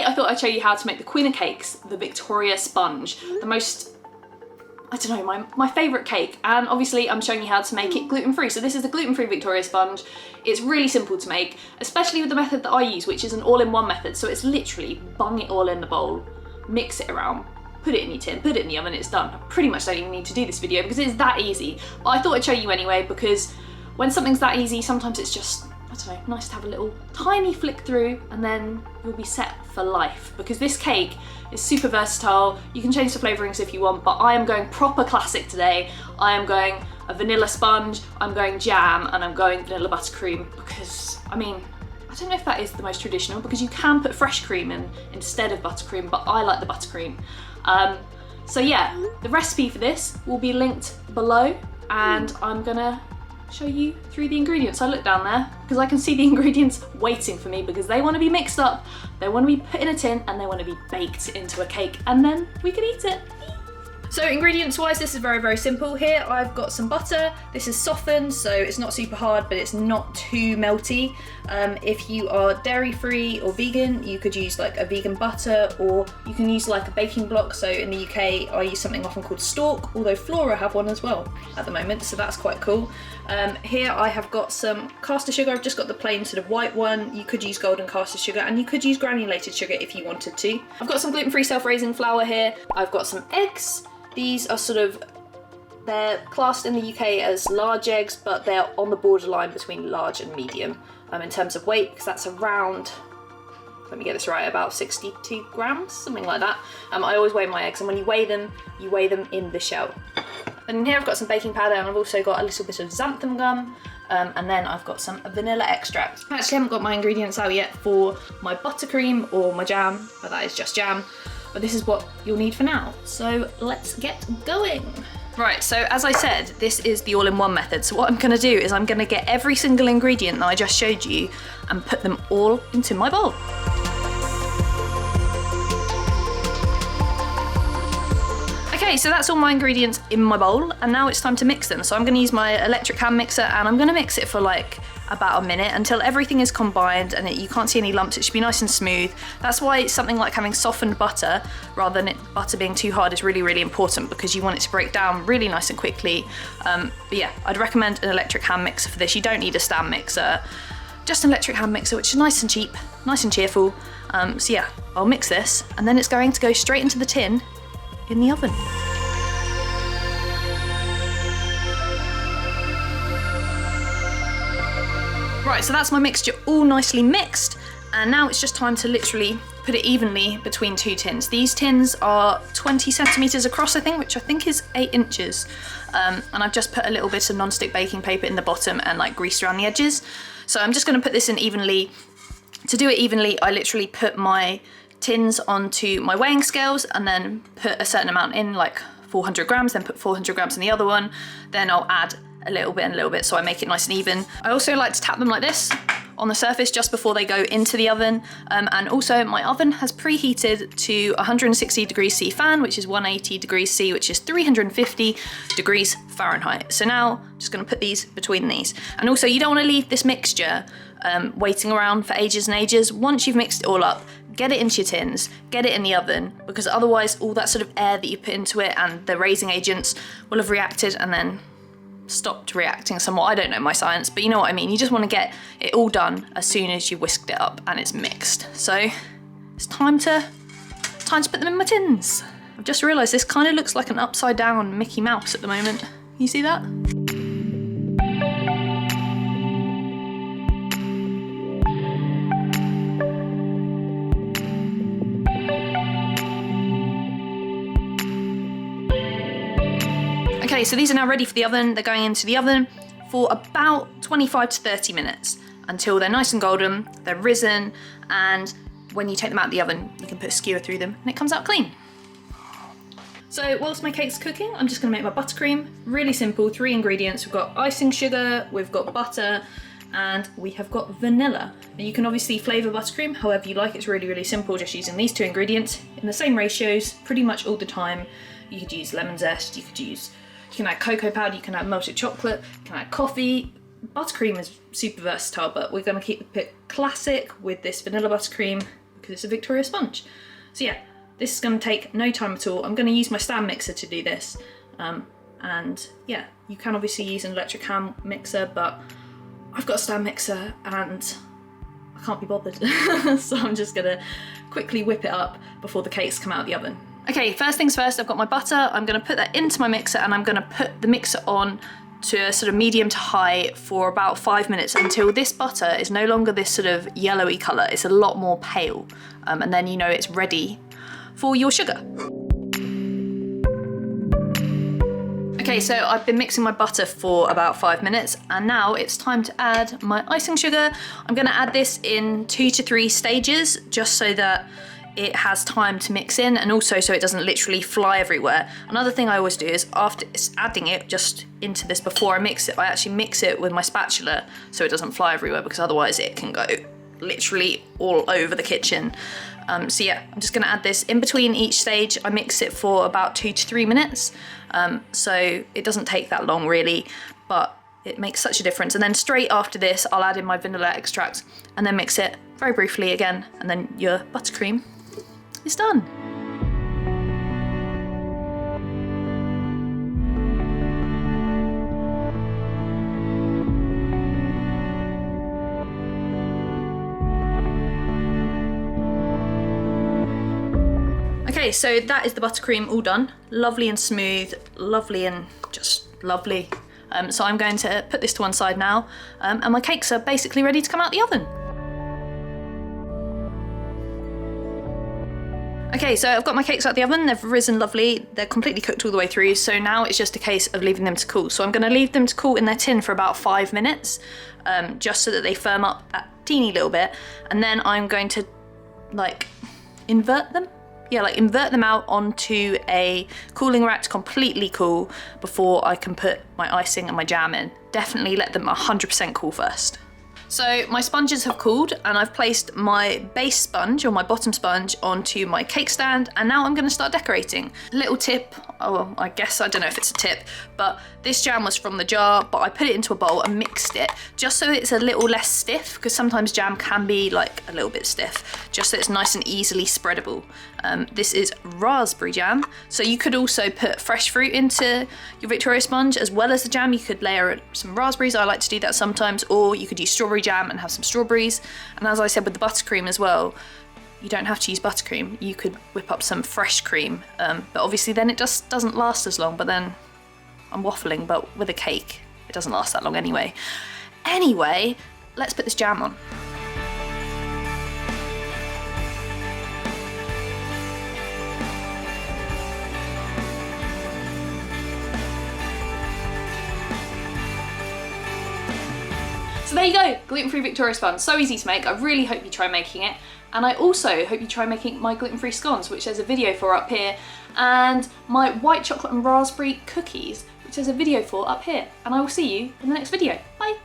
today I thought I'd show you how to make the Queen of Cakes, the Victoria sponge. The most, I don't know, my favourite cake. And obviously I'm showing you how to make it gluten-free. So this is the gluten-free Victoria sponge. It's really simple to make, especially with the method that I use, which is an all-in-one method. So it's literally bung it all in the bowl, mix it around, put it in your tin, put it in the oven, it's done. I pretty much don't even need to do this video because it's that easy. But I thought I'd show you anyway, because when something's that easy, sometimes it's just, I don't know, nice to have a little tiny flick through and then you'll be set for life. Because this cake is super versatile. You can change the flavourings if you want, but I am going proper classic today. I am going a vanilla sponge, I'm going jam, and I'm going vanilla buttercream because, I mean, I don't know if that is the most traditional because you can put fresh cream in instead of buttercream, but I like the buttercream. So yeah, the recipe for this will be linked below and I'm gonna show you through the ingredients. I look down there because I can see the ingredients waiting for me because they want to be mixed up, they want to be put in a tin, and they want to be baked into a cake, and then we can eat it. So ingredients wise, this is very, very simple. Here I've got some butter. This is softened, so it's not super hard, but it's not too melty. If you are dairy free or vegan, you could use like a vegan butter, or you can use like a baking block. So in the UK, I use something often called Stork, although Flora have one as well at the moment, so that's quite cool. Here I have got some caster sugar. I've just got the plain sort of white one. You could use golden caster sugar, and you could use granulated sugar if you wanted to. I've got some gluten-free self-raising flour here. I've got some eggs. These are they're classed in the UK as large eggs, but they're on the borderline between large and medium in terms of weight, because that's around, let me get this right, about 62 grams, something like that. I always weigh my eggs, and when you weigh them in the shell. And in here I've got some baking powder, and I've also got a little bit of xanthan gum, and then I've got some vanilla extract. I actually haven't got my ingredients out yet for my buttercream or my jam, but that is just jam. But this is what you'll need for now. So let's get going. Right, so as I said, this is the all-in-one method. So what I'm gonna do is I'm gonna get every single ingredient that I just showed you and put them all into my bowl. Okay, so that's all my ingredients in my bowl, and now it's time to mix them. So I'm gonna use my electric hand mixer, and I'm gonna mix it for like about a minute until everything is combined and you can't see any lumps. It should be nice and smooth. That's why something like having softened butter rather than butter being too hard is really, really important, because you want it to break down really nice and quickly. But yeah, I'd recommend an electric hand mixer for this. You don't need a stand mixer, just an electric hand mixer, which is nice and cheap, nice and cheerful. So yeah, I'll mix this, and then it's going to go straight into the tin in the oven. Right, so that's my mixture all nicely mixed, and now it's just time to literally put it evenly between two tins. These tins are 20 centimetres across, I think, which I think is 8 inches. And I've just put a little bit of non-stick baking paper in the bottom and like greased around the edges. So I'm just gonna put this in evenly. To do it evenly, I literally put my tins onto my weighing scales and then put a certain amount in, like 400 grams, then put 400 grams in the other one. Then I'll add a little bit and a little bit, so I make it nice and even. I also like to tap them like this on the surface just before they go into the oven. And also my oven has preheated to 160 degrees C fan, which is 180 degrees C, which is 350 degrees Fahrenheit. So now I'm just gonna put these between these. And also you don't wanna leave this mixture waiting around for ages and ages. Once you've mixed it all up, get it into your tins, get it in the oven, because otherwise all that sort of air that you put into it and the raising agents will have reacted and then stopped reacting somewhat. I don't know my science, but you know what I mean. You just want to get it all done as soon as you whisked it up and it's mixed. So it's time to put them in my tins. I've just realised this kind of looks like an upside down Mickey Mouse at the moment. You see that? Okay, so these are now ready for the oven. They're going into the oven for about 25 to 30 minutes until they're nice and golden, they're risen, and when you take them out of the oven, you can put a skewer through them and it comes out clean. So whilst my cake's cooking, I'm just gonna make my buttercream. Really simple, 3 ingredients. We've got icing sugar, we've got butter, and we have got vanilla. Now you can obviously flavour buttercream however you like. It's really, really simple, just using these 2 ingredients in the same ratios pretty much all the time. You could use lemon zest, you can add cocoa powder, you can add melted chocolate, you can add coffee. Buttercream is super versatile, but we're gonna keep it classic with this vanilla buttercream because it's a Victoria sponge. So yeah, this is going to take no time at all. I'm going to use my stand mixer to do this. And yeah, you can obviously use an electric hand mixer, but I've got a stand mixer and I can't be bothered. So I'm just going to quickly whip it up before the cakes come out of the oven. Okay, first things first, I've got my butter. I'm going to put that into my mixer and I'm going to put the mixer on to a sort of medium to high for about 5 minutes until this butter is no longer this sort of yellowy colour. It's a lot more pale. And then you know it's ready for your sugar. Okay, so I've been mixing my butter for about 5 minutes and now it's time to add my icing sugar. I'm gonna add this in 2 to 3 stages just so that it has time to mix in and also so it doesn't literally fly everywhere. Another thing I always do is after adding it just into this before I mix it, I actually mix it with my spatula so it doesn't fly everywhere because otherwise it can go literally all over the kitchen. So yeah, I'm just gonna add this in between each stage. I mix it for about 2 to 3 minutes. So it doesn't take that long really, but it makes such a difference. And then straight after this, I'll add in my vanilla extract and then mix it very briefly again. And then your buttercream is done. Okay, so that is the buttercream all done. Lovely and smooth, lovely and just lovely. So I'm going to put this to one side now, and my cakes are basically ready to come out the oven. Okay, so I've got my cakes out the oven, they've risen lovely, they're completely cooked all the way through, so now it's just a case of leaving them to cool. So I'm gonna leave them to cool in their tin for about 5 minutes, just so that they firm up a teeny little bit, and then I'm going to, like, invert them? Yeah, like invert them out onto a cooling rack to completely cool before I can put my icing and my jam in. Definitely let them 100% cool first. So my sponges have cooled and I've placed my base sponge or my bottom sponge onto my cake stand and now I'm gonna start decorating. Little tip, oh, I guess, I don't know if it's a tip, but this jam was from the jar, but I put it into a bowl and mixed it just so it's a little less stiff because sometimes jam can be like a little bit stiff, just so it's nice and easily spreadable. This is raspberry jam, so you could also put fresh fruit into your Victoria sponge as well as the jam. You could layer some raspberries, I like to do that sometimes, or you could use strawberry jam and have some strawberries. And as I said with the buttercream as well, you don't have to use buttercream, you could whip up some fresh cream, but obviously then it just doesn't last as long. But then I'm waffling, but with a cake it doesn't last that long anyway. Anyway, let's put this jam on. So there you go, gluten-free Victoria sponge. So easy to make. I really hope you try making it. And I also hope you try making my gluten-free scones, which there's a video for up here, and my white chocolate and raspberry cookies, which there's a video for up here. And I will see you in the next video. Bye.